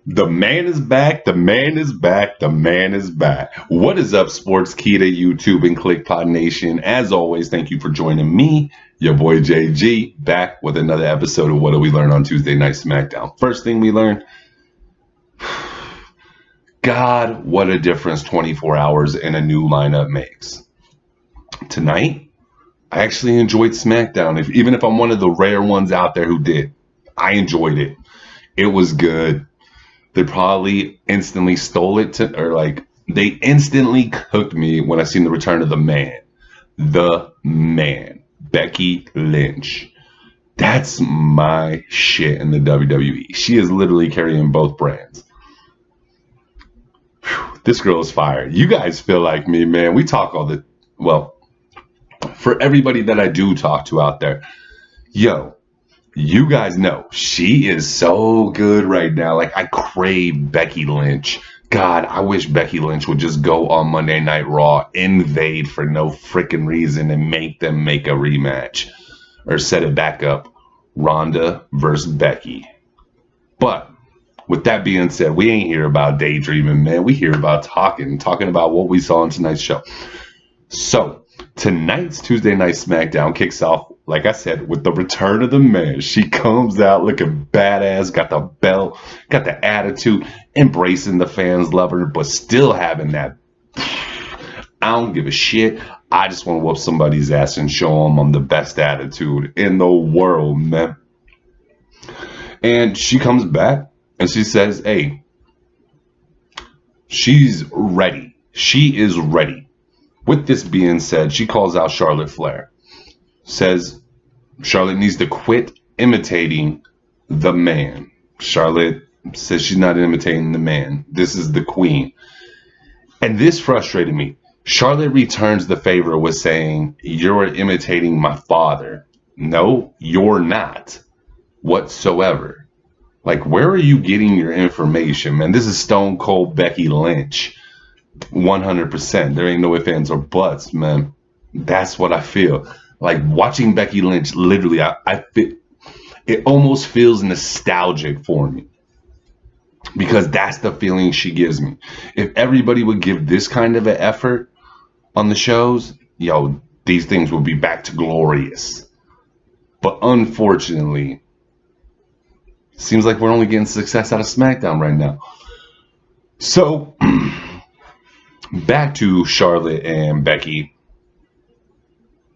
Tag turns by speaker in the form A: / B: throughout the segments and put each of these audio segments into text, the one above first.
A: The man is back. The man is back. The man is back. What is up, Sports Kita, YouTube, and KliqpodGaming Nation? As always, thank you for joining me, your boy JG, back with another episode of What Do We Learn on Tuesday Night Smackdown. First thing we learned, God, what a difference 24 hours in a new lineup makes. Tonight, I actually enjoyed Smackdown. Even if I'm one of the rare ones out there who did, I enjoyed it. It was good. They probably instantly stole it they instantly cooked me when I seen the return of the man, Becky Lynch. That's my shit in the WWE. She is literally carrying both brands. Whew, this girl is fire. You guys feel like me, man. We talk for everybody that I do talk to out there, yo, you guys know she is so good right now. Like, I crave Becky Lynch. God, I wish Becky Lynch would just go on Monday Night Raw, invade for no freaking reason, and make them make a rematch or set it back up. Ronda versus Becky. But with that being said, we ain't here about daydreaming, man. We here about talking about what we saw on tonight's show. So tonight's Tuesday Night Smackdown kicks off, like I said, with the return of the man. She comes out looking badass, got the belt, got the attitude, embracing the fans, loving her, but still having that, I don't give a shit. I just want to whoop somebody's ass and show them I'm the best attitude in the world, man. And she comes back and she says, hey, she's ready. She is ready. With this being said, she calls out Charlotte Flair. Says Charlotte needs to quit imitating the man. Charlotte says she's not imitating the man. This is the queen. And this frustrated me. Charlotte returns the favor with saying, you're imitating my father. No, you're not. Whatsoever. Like, where are you getting your information, man? This is Stone Cold Becky Lynch. 100%. There ain't no ifs, ands, or buts, man. That's what I feel. Like, watching Becky Lynch, literally, I feel it almost feels nostalgic for me, because that's the feeling she gives me. If everybody would give this kind of an effort on the shows, yo, these things would be back to glorious. But unfortunately, seems like we're only getting success out of SmackDown right now. So back to Charlotte and Becky.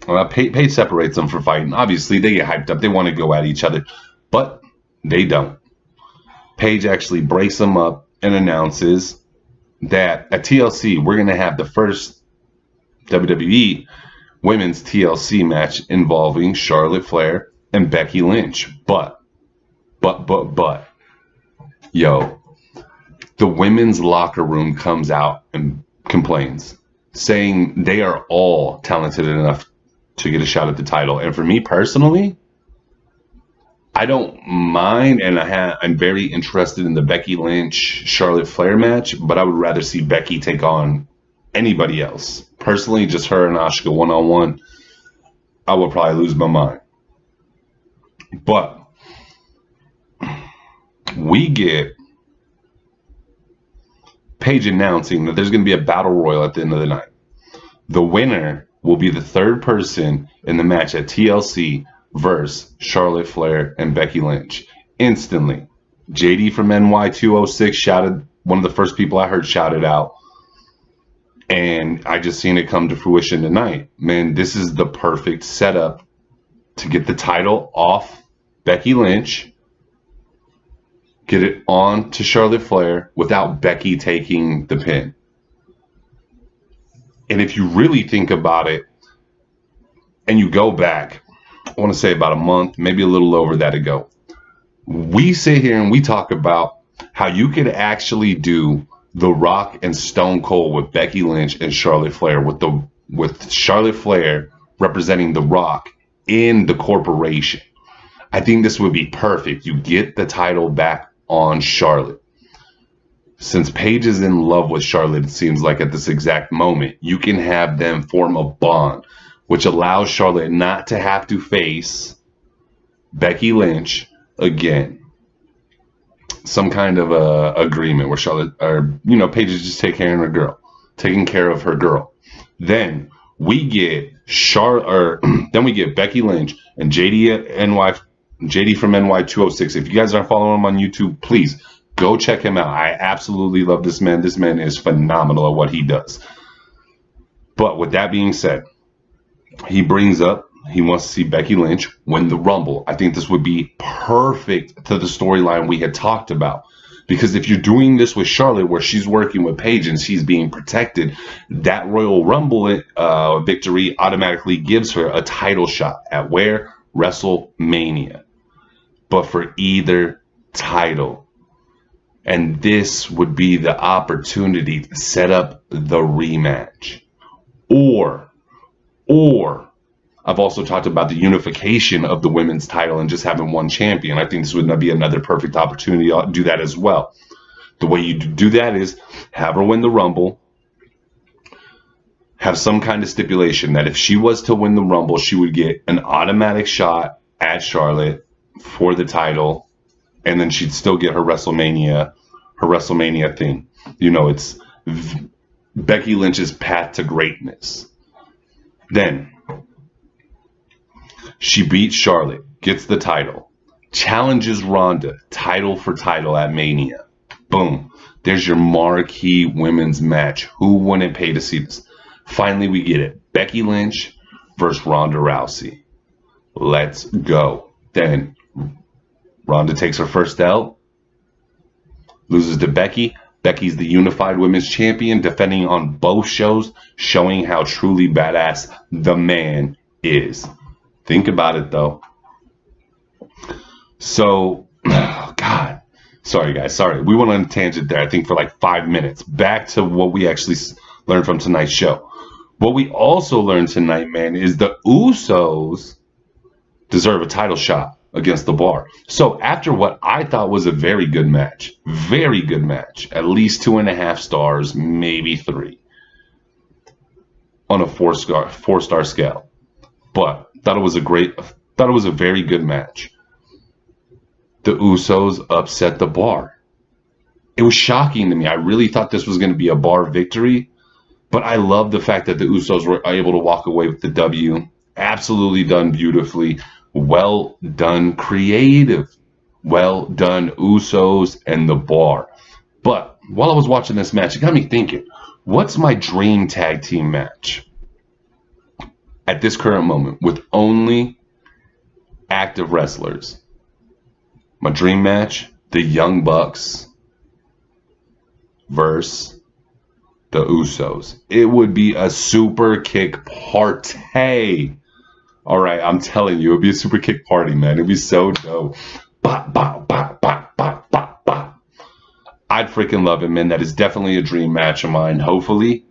A: Paige separates them for fighting. Obviously, they get hyped up. They want to go at each other, but they don't. Paige actually breaks them up and announces that at TLC, we're going to have the first WWE women's TLC match involving Charlotte Flair and Becky Lynch. But, yo, the women's locker room comes out and complains, saying they are all talented enough to get a shot at the title. And for me personally, I don't mind, and I'm very interested in the Becky Lynch-Charlotte Flair match, but I would rather see Becky take on anybody else. Personally, just her and Asuka one-on-one, I would probably lose my mind. But we get Paige announcing that there's going to be a battle royal at the end of the night. The winner will be the third person in the match at TLC versus Charlotte Flair and Becky Lynch. Instantly, JD from NY206 shouted, one of the first people I heard shout it out. And I just seen it come to fruition tonight. Man, this is the perfect setup to get the title off Becky Lynch, get it on to Charlotte Flair without Becky taking the pin. And if you really think about it, and you go back, I want to say about a month, maybe a little over that ago, we sit here and we talk about how you could actually do The Rock and Stone Cold with Becky Lynch and Charlotte Flair, with Charlotte Flair representing The Rock in the corporation. I think this would be perfect. You get the title back on Charlotte. Since Paige is in love with Charlotte, it seems like at this exact moment, you can have them form a bond, which allows Charlotte not to have to face Becky Lynch again. some kind of a agreement where Charlotte or Paige is just taking care of her girl. Then we get then we get Becky Lynch and JD from NY206. If you guys aren't following him on YouTube, please go check him out. I absolutely love this man. This man is phenomenal at what he does. But with that being said, he brings up he wants to see Becky Lynch win the Rumble. I think this would be perfect to the storyline we had talked about. Because if you're doing this with Charlotte, where she's working with Paige and she's being protected, that Royal Rumble victory automatically gives her a title shot at where? WrestleMania. But for either title. And this would be the opportunity to set up the rematch. Or I've also talked about the unification of the women's title and just having one champion. I think this would be another perfect opportunity to do that as well. The way you do that is have her win the Rumble, have some kind of stipulation that if she was to win the Rumble, she would get an automatic shot at Charlotte for the title, and then she'd still get her WrestleMania thing. It's Becky Lynch's path to greatness. Then she beats Charlotte, gets the title, challenges Ronda, title for title at Mania. Boom. There's your marquee women's match. Who wouldn't pay to see this? Finally, we get it. Becky Lynch versus Ronda Rousey. Let's go. Then Ronda takes her first L, loses to Becky. Becky's the unified women's champion, defending on both shows, showing how truly badass the man is. Think about it, though. So, God. Sorry, guys. Sorry. We went on a tangent there, I think, for like 5 minutes. Back to what we actually learned from tonight's show. What we also learned tonight, man, is the Usos deserve a title shot against the Bar. So, after what I thought was a very good match, at least 2.5 stars, maybe 3 on a 4-star scale. But thought it was a very good match. The Usos upset the Bar. It was shocking to me. I really thought this was going to be a Bar victory, but I love the fact that the Usos were able to walk away with the W. Absolutely done beautifully. Well done, creative. Well done, Usos and the Bar. But while I was watching this match, it got me thinking, what's my dream tag team match? At this current moment, with only active wrestlers. My dream match, the Young Bucks versus the Usos. It would be a super kick party. All right, I'm telling you, it would be a super kick party, man. It would be so dope. Bop, bop, bop, bop, bop, bop, bop. I'd freaking love it, man. That is definitely a dream match of mine. Hopefully,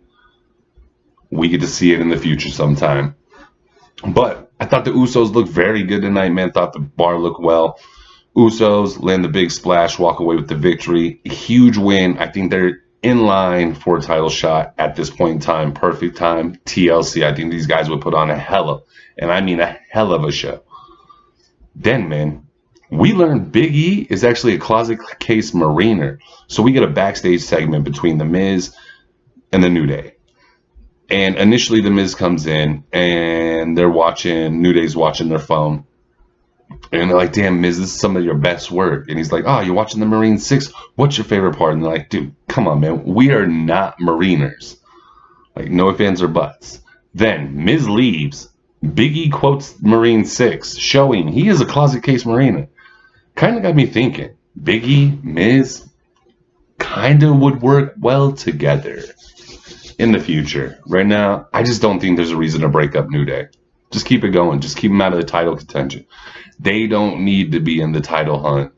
A: we get to see it in the future sometime. But I thought the Usos looked very good tonight, man. Thought the Bar looked well. Usos land the big splash, walk away with the victory. Huge win. I think they're in line for a title shot at this point in time. Perfect time. TLC. I think these guys would put on a hell of a show. Then, man, we learned Big E is actually a closet case mariner. So we get a backstage segment between The Miz and the New Day. And initially, The Miz comes in, and New Day's watching their phone. And they're like, damn, Miz, this is some of your best work. And he's like, oh, you're watching the Marine 6? What's your favorite part? And they're like, dude, come on, man. We are not Mariners. Like, no ifs, ands, or buts. Then Miz leaves. Big E quotes Marine 6, showing he is a closet case mariner. Kind of got me thinking, Big E, Miz, kind of would work well together in the future. Right now, I just don't think there's a reason to break up New Day. Just keep it going. Just keep them out of the title contention. They don't need to be in the title hunt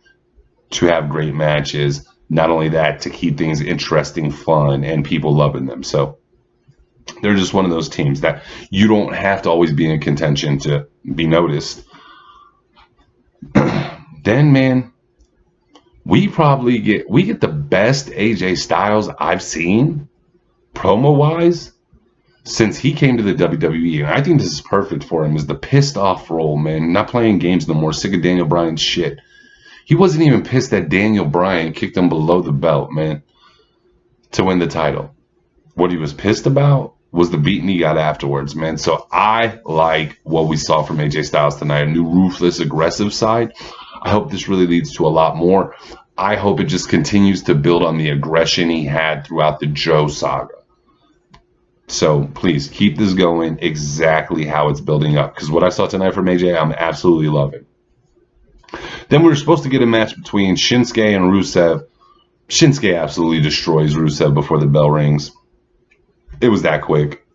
A: to have great matches. Not only that, to keep things interesting, fun, and people loving them. So they're just one of those teams that you don't have to always be in contention to be noticed. Then, man, we get the best AJ Styles I've seen promo-wise since he came to the WWE. And I think this is perfect for him, is the pissed off role, man. Not playing games no more. Sick of Daniel Bryan's shit. He wasn't even pissed that Daniel Bryan kicked him below the belt, man, to win the title. What he was pissed about was the beating he got afterwards, man. So I like what we saw from AJ Styles tonight, a new ruthless, aggressive side. I hope this really leads to a lot more. I hope it just continues to build on the aggression he had throughout the Joe saga. So please keep this going exactly how it's building up, because what I saw tonight from AJ, I'm absolutely loving. Then we were supposed to get a match between Shinsuke and Rusev. Shinsuke absolutely destroys Rusev before the bell rings. It was that quick.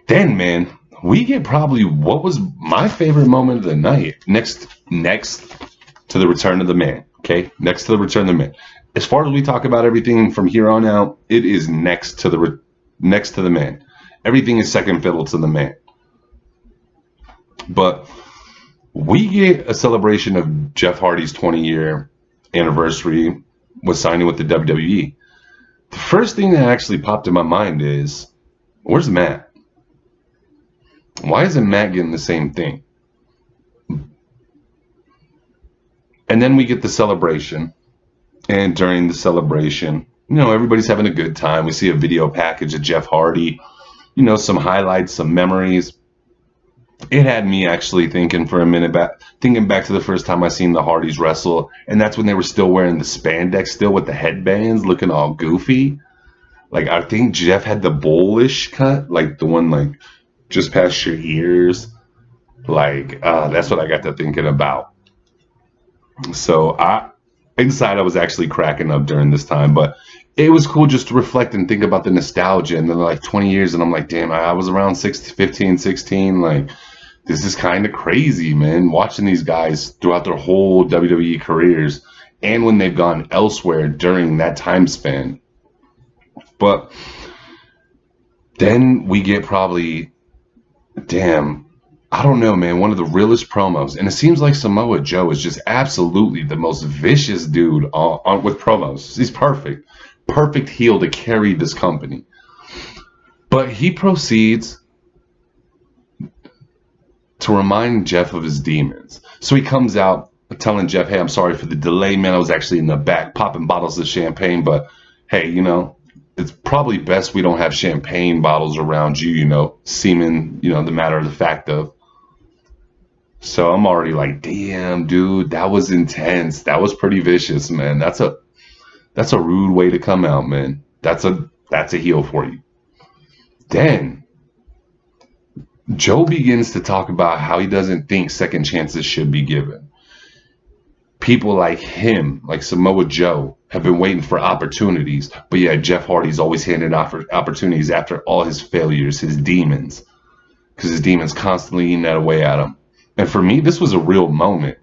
A: Then, man, we get probably what was my favorite moment of the night. Next to the return of the man. Okay, next to the return of the man. As far as we talk about everything from here on out, it is next to the man. Everything is second fiddle to the man. But we get a celebration of Jeff Hardy's 20-year anniversary with signing with the WWE. The first thing that actually popped in my mind is, where's Matt? Why isn't Matt getting the same thing? And then we get the celebration. And during the celebration, you know, everybody's having a good time. We see a video package of Jeff Hardy, you know, some highlights, some memories. It had me actually thinking for a minute thinking back to the first time I seen the Hardys wrestle, and that's when they were still wearing the spandex, still with the headbands, looking all goofy. Like, I think Jeff had the bullish cut, like the one like just past your ears. Like, that's what I got to thinking about. So inside I was actually cracking up during this time, but it was cool just to reflect and think about the nostalgia. And then like 20 years, and I'm like, damn, I was around 15, 16. Like, this is kind of crazy, man, watching these guys throughout their whole WWE careers and when they've gone elsewhere during that time span. But then we get probably, damn, I don't know, man, one of the realest promos. And it seems like Samoa Joe is just absolutely the most vicious dude with promos. He's perfect. Perfect heel to carry this company. But he proceeds to remind Jeff of his demons. So he comes out telling Jeff, hey, I'm sorry for the delay, man. I was actually in the back popping bottles of champagne. But, hey, you know, it's probably best we don't have champagne bottles around you, you know, seeming, you know, the matter of the fact of. So I'm already like, damn, dude, that was intense. That was pretty vicious, man. That's a rude way to come out, man. That's a heel for you. Then Joe begins to talk about how he doesn't think second chances should be given. People like him, like Samoa Joe, have been waiting for opportunities, but yeah, Jeff Hardy's always handed opportunities after all his failures, his demons, because his demons constantly eating that away at him. And for me, this was a real moment.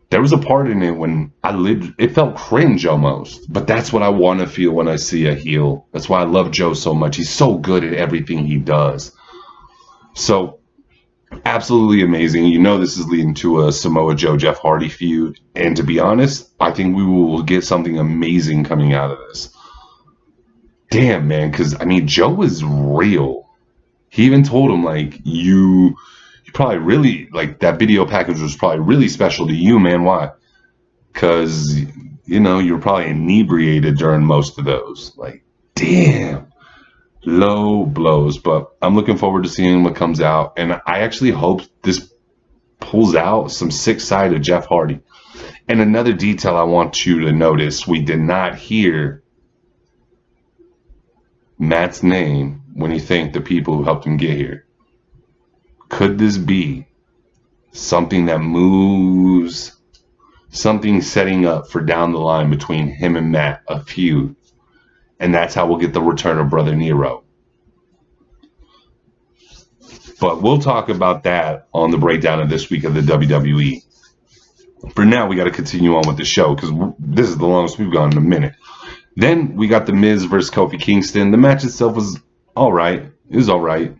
A: There was a part in it when it felt cringe almost, but that's what I want to feel when I see a heel. That's why I love Joe so much. He's so good at everything he does. So, absolutely amazing. You know this is leading to a Samoa Joe Jeff Hardy feud. And to be honest, I think we will get something amazing coming out of this. Damn, man, because, I mean, Joe is real. He even told him, like, you probably really, like, that video package was probably really special to you, man. Why? Because, you know, you're probably inebriated during most of those. Like, damn. Low blows. But I'm looking forward to seeing what comes out. And I actually hope this pulls out some sick side of Jeff Hardy. And another detail I want you to notice, we did not hear Matt's name when he thanked the people who helped him get here. Could this be something that moves, something setting up for down the line between him and Matt, a feud? And that's how we'll get the return of Brother Nero. But we'll talk about that on the breakdown of this week of the WWE. For now, we got to continue on with the show because this is the longest we've gone in a minute. Then we got The Miz versus Kofi Kingston. The match itself was all right. It was all right.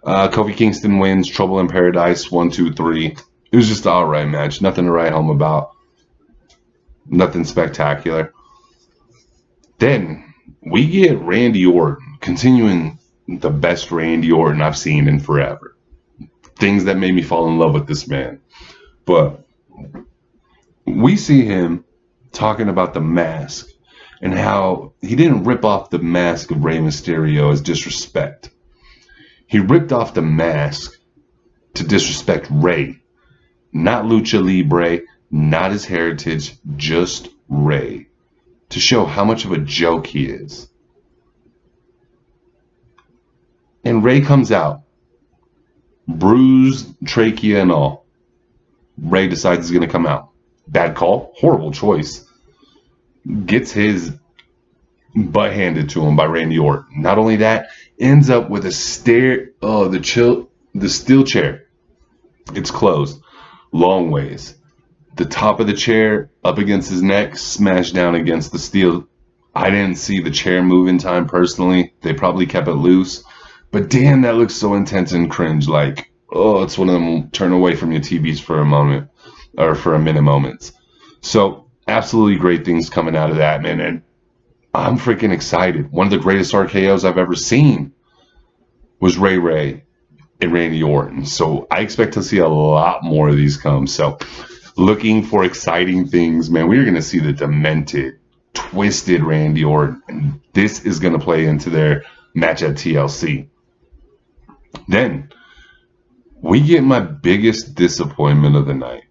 A: Kofi Kingston wins. Trouble in Paradise, 1, 2, 3. It was just an all right match. Nothing to write home about. Nothing spectacular. Then we get Randy Orton, continuing the best Randy Orton I've seen in forever. Things that made me fall in love with this man. But we see him talking about the mask and how he didn't rip off the mask of Rey Mysterio as disrespect. He ripped off the mask to disrespect Rey, not Lucha Libre, not his heritage, just Rey, to show how much of a joke he is. And Rey comes out, bruised, trachea and all. Rey decides he's going to come out. Bad call, horrible choice. Gets his butt handed to him by Randy Orton. Not only that, ends up with a the steel chair. It's closed. Long ways. The top of the chair up against his neck, smashed down against the steel. I didn't see the chair move in time personally. They probably kept it loose. But damn, that looks so intense and cringe. Like, oh, it's one of them turn away from your TVs for a moment, or for a minute moments. So, absolutely great things coming out of that, man. And I'm freaking excited. One of the greatest RKOs I've ever seen was Ray and Randy Orton. So, I expect to see a lot more of these come. So, looking for exciting things, man. We're going to see the demented, twisted Randy Orton. And this is going to play into their match at TLC. Then, we get my biggest disappointment of the night.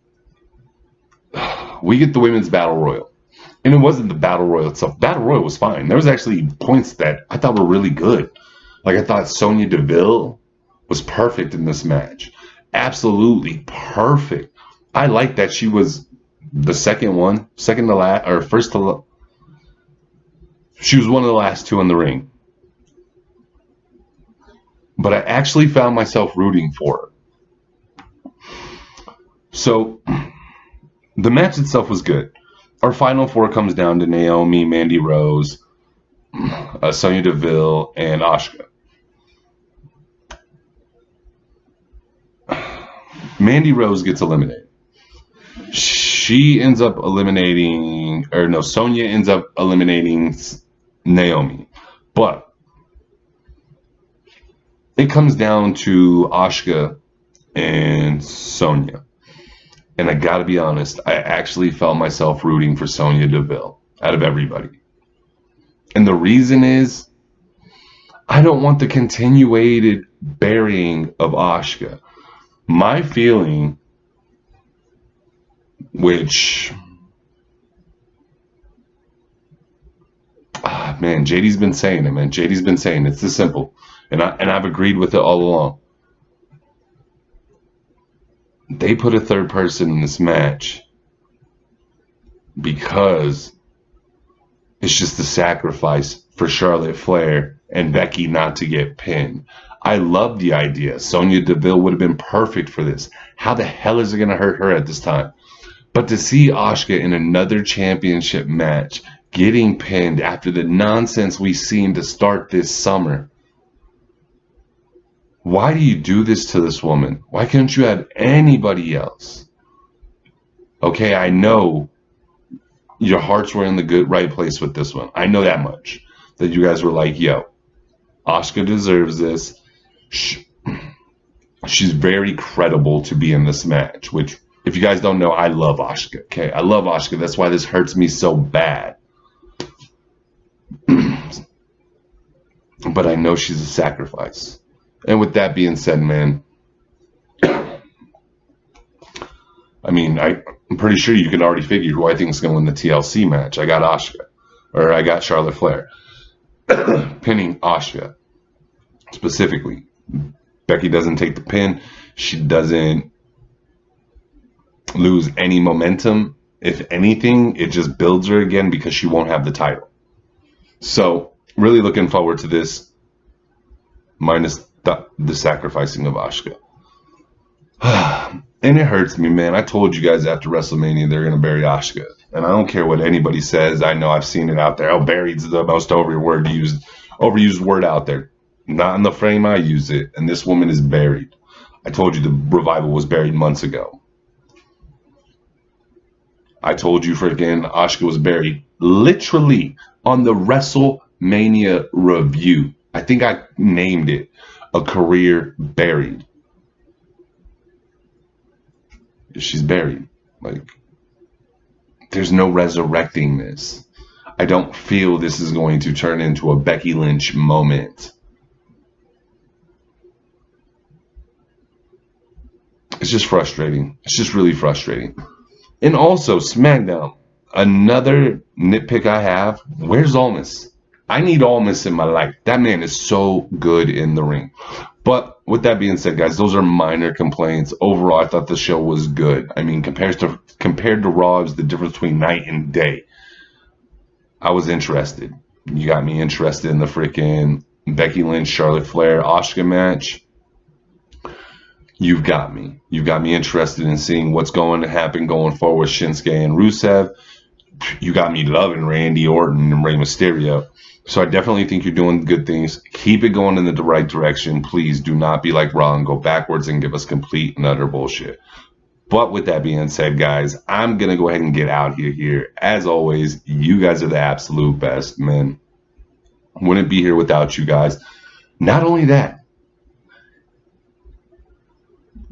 A: We get the Women's Battle Royal. And it wasn't the Battle Royal itself. Battle Royal was fine. There was actually points that I thought were really good. Like, I thought Sonya Deville was perfect in this match. Absolutely perfect. I like that she was the second to last, or first to last. She was one of the last two in the ring. But I actually found myself rooting for her. So, the match itself was good. Our final four comes down to Naomi, Mandy Rose, Sonya Deville, and Asuka. Mandy Rose gets eliminated. Sonya ends up eliminating Naomi. But it comes down to Asuka and Sonya. And I gotta be honest, I actually felt myself rooting for Sonya Deville out of everybody. And the reason is, I don't want the continuated burying of Asuka. My feeling, which, man, JD's been saying it, man. JD's been saying it. It's this simple. And I've agreed with it all along. They put a third person in this match because it's just a sacrifice for Charlotte Flair and Becky not to get pinned. I love the idea. Sonya Deville would have been perfect for this. How the hell is it going to hurt her at this time? But to see Asuka in another championship match getting pinned after the nonsense we've seen to start this summer. Why do you do this to this woman? Why can't you have anybody else? Okay, I know your hearts were in the right place with this one. I know that much. That you guys were like, yo, Asuka deserves this. She's very credible to be in this match, which, if you guys don't know, I love Asuka. Okay, I love Asuka. That's why this hurts me so bad. But I know she's a sacrifice. And with that being said, man, I mean, I'm pretty sure you can already figure who I think is going to win the TLC match. I got Asuka, or I got Charlotte Flair pinning Asuka specifically. Becky doesn't take the pin. She doesn't lose any momentum. If anything, it just builds her again because she won't have the title. So, really looking forward to this, minus the sacrificing of Asuka. And it hurts me, man. I told you guys after WrestleMania they're going to bury Asuka. And I don't care what anybody says. I know I've seen it out there. Oh, buried's the most overused word out there. Not in the frame I use it. And this woman is buried. I told you the revival was buried months ago. I told you freaking Asuka was buried literally on the WrestleMania review. I think I named it a career buried. She's buried. Like, there's no resurrecting this. I don't feel this is going to turn into a Becky Lynch moment. It's just frustrating. It's just really frustrating. And also, SmackDown. Another nitpick I have. Where's Almas? I need Almas in my life. That man is so good in the ring. But with that being said, guys, those are minor complaints. Overall, I thought the show was good. I mean, compared to Raw, it was the difference between night and day. I was interested. You got me interested in the freaking Becky Lynch, Charlotte Flair, Asuka match. You've got me. You've got me interested in seeing what's going to happen going forward with Shinsuke and Rusev. You got me loving Randy Orton and Rey Mysterio. So I definitely think you're doing good things. Keep it going in the right direction. Please do not be like Raw and go backwards and give us complete and utter bullshit. But with that being said, guys, I'm going to go ahead and get out here. As always, you guys are the absolute best, man. Wouldn't be here without you guys. Not only that,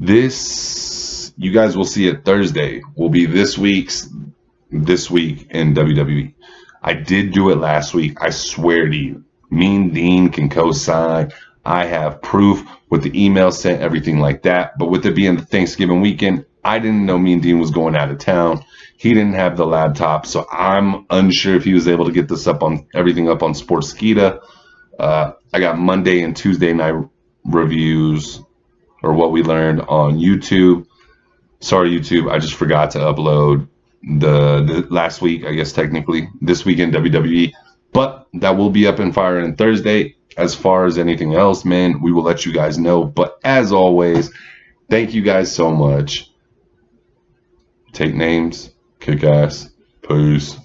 A: this, you guys will see it Thursday, will be this week in WWE. I did do it last week. I swear to you. Me and Dean can co-sign. I have proof with the email sent, everything like that. But with it being the Thanksgiving weekend, I didn't know me and Dean was going out of town. He didn't have the laptop, so I'm unsure if he was able to get this everything up on Sportskeeda. I got Monday and Tuesday night reviews, or what we learned on YouTube. Sorry, YouTube, I just forgot to upload the last week, I guess technically, this week in WWE. But that will be up and firing Thursday. As far as anything else, man, we will let you guys know. But as always, thank you guys so much. Take names, kick ass, peace.